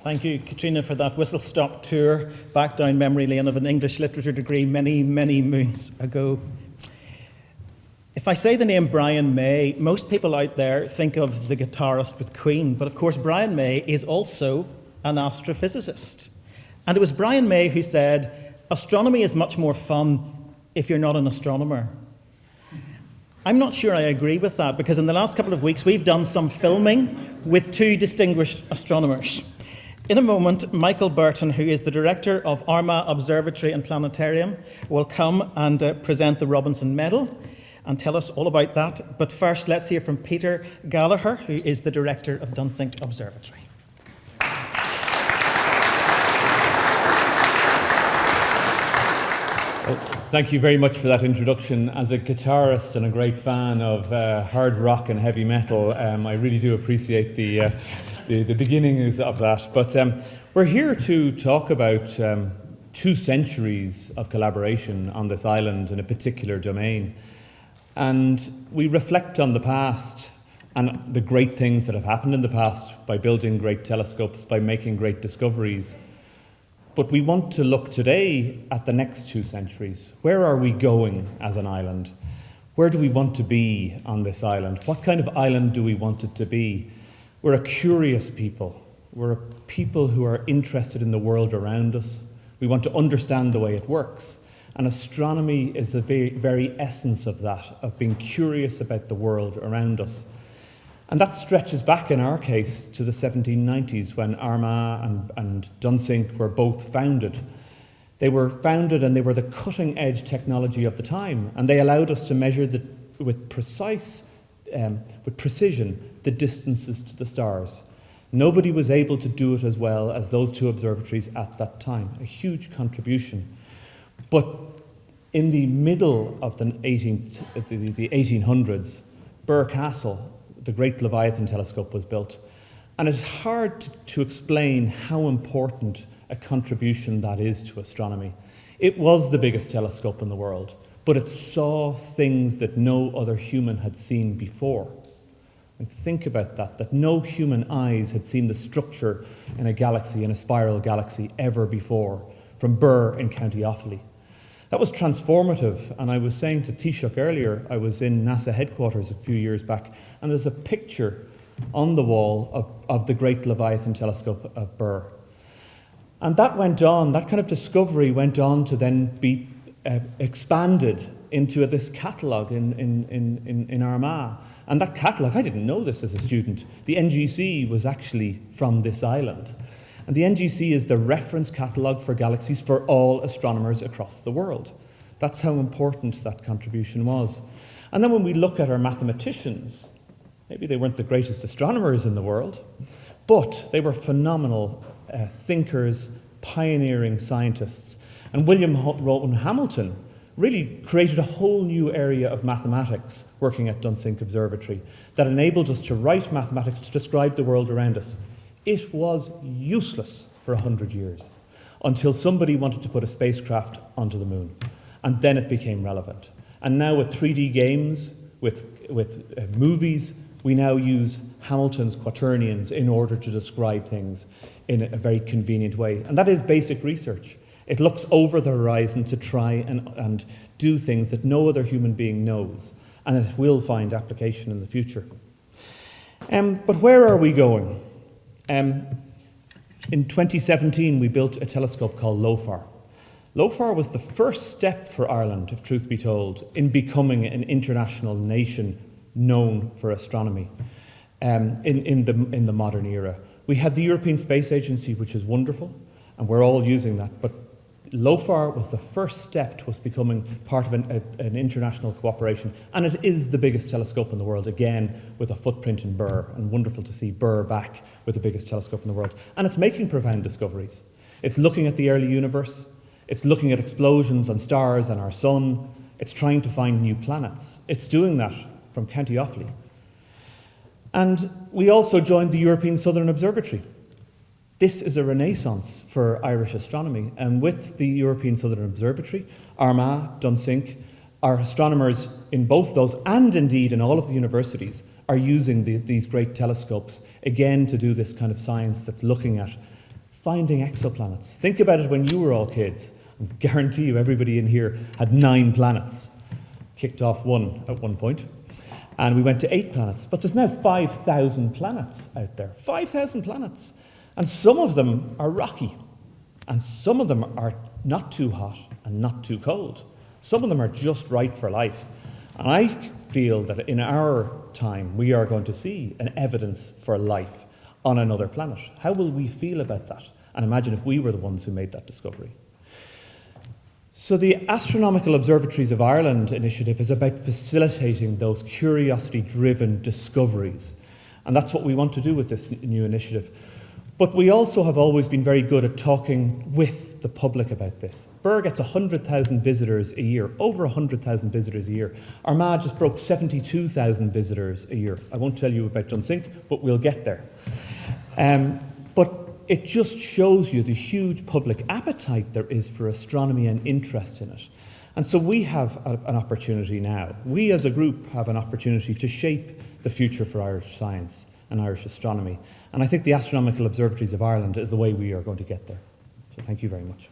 Thank you, Katrina, for that whistle-stop tour back down memory lane of an English literature degree many, many moons ago. If I say the name Brian May, most people out there think of the guitarist with Queen, but of course Brian May is also an astrophysicist. And it was Brian May who said, "Astronomy is much more fun if you're not an astronomer." I'm not sure I agree with that, because in the last couple of weeks we've done some filming with two distinguished astronomers. In a moment, Michael Burton, who is the director of Armagh Observatory and Planetarium, will come and present the Robinson Medal and tell us all about that. But first, let's hear from Peter Gallagher, who is the director of Dunsink Observatory. Well, thank you very much for that introduction. As a guitarist and a great fan of hard rock and heavy metal, I really do appreciate the beginnings of that. But we're here to talk about 2 centuries of collaboration on this island in a particular domain. And we reflect on the past and the great things that have happened in the past by building great telescopes, by making great discoveries. But we want to look today at the next 2 centuries. Where are we going as an island? Where do we want to be on this island? What kind of island do we want it to be? We're a curious people. We're a people who are interested in the world around us. We want to understand the way it works. And astronomy is the very essence of that, of being curious about the world around us. And that stretches back, in our case, to the 1790s, when Armagh and Dunsink were both founded. They were founded and they were the cutting-edge technology of the time, and they allowed us to measure with precision the distances to the stars. Nobody was able to do it as well as those 2 observatories at that time, a huge contribution. But in the middle of the 1800s, Birr Castle, the great Leviathan telescope, was built. And it's hard to explain how important a contribution that is to astronomy. It was the biggest telescope in the world, but it saw things that no other human had seen before. And think about that no human eyes had seen the structure in a galaxy, in a spiral galaxy, ever before, from Birr in County Offaly. That was transformative, and I was saying to Taoiseach earlier, I was in NASA headquarters a few years back, and there's a picture on the wall of the great Leviathan telescope of Birr. And that went on, that kind of discovery went on to then be expanded into this catalogue in Armagh. And that catalogue, I didn't know this as a student, the NGC was actually from this island. And the NGC is the reference catalogue for galaxies for all astronomers across the world. That's how important that contribution was. And then when we look at our mathematicians, maybe they weren't the greatest astronomers in the world, but they were phenomenal thinkers, pioneering scientists. And William Rowan Hamilton really created a whole new area of mathematics working at Dunsink Observatory that enabled us to write mathematics to describe the world around us. It was useless for 100 years until somebody wanted to put a spacecraft onto the moon. And then it became relevant. And now with 3D games, with movies, we now use Hamilton's quaternions in order to describe things in a very convenient way. And that is basic research. It looks over the horizon to try and do things that no other human being knows. And it will find application in the future. But where are we going? In 2017, we built a telescope called LOFAR. LOFAR was the first step for Ireland, if truth be told, in becoming an international nation known for astronomy in the modern era. We had the European Space Agency, which is wonderful, and we're all using that, but LOFAR was the first step to us becoming part of an international cooperation, and it is the biggest telescope in the world, again, with a footprint in Birr, and wonderful to see Birr back with the biggest telescope in the world. And it's making profound discoveries. It's looking at the early universe, it's looking at explosions on stars and our sun, it's trying to find new planets. It's doing that from County Offaly. And we also joined the European Southern Observatory. This is a renaissance for Irish astronomy, and with the European Southern Observatory, Armagh, Dunsink, our astronomers in both those, and indeed in all of the universities, are using these great telescopes, again, to do this kind of science that's looking at finding exoplanets. Think about it when you were all kids. I guarantee you everybody in here had 9 planets. Kicked off one at one point. And we went to 8 planets. But there's now 5,000 planets out there. 5,000 planets. And some of them are rocky. And some of them are not too hot and not too cold. Some of them are just right for life. And I feel that in our time, we are going to see an evidence for life on another planet. How will we feel about that? And imagine if we were the ones who made that discovery. So the Astronomical Observatories of Ireland initiative is about facilitating those curiosity-driven discoveries. And that's what we want to do with this new initiative. But we also have always been very good at talking with the public about this. Birr gets 100,000 visitors a year, over 100,000 visitors a year. Armagh just broke 72,000 visitors a year. I won't tell you about Dunsink, but we'll get there. But it just shows you the huge public appetite there is for astronomy and interest in it. And so we have an opportunity now. We as a group have an opportunity to shape the future for Irish science and Irish astronomy. And I think the Astronomical Observatories of Ireland is the way we are going to get there. So thank you very much.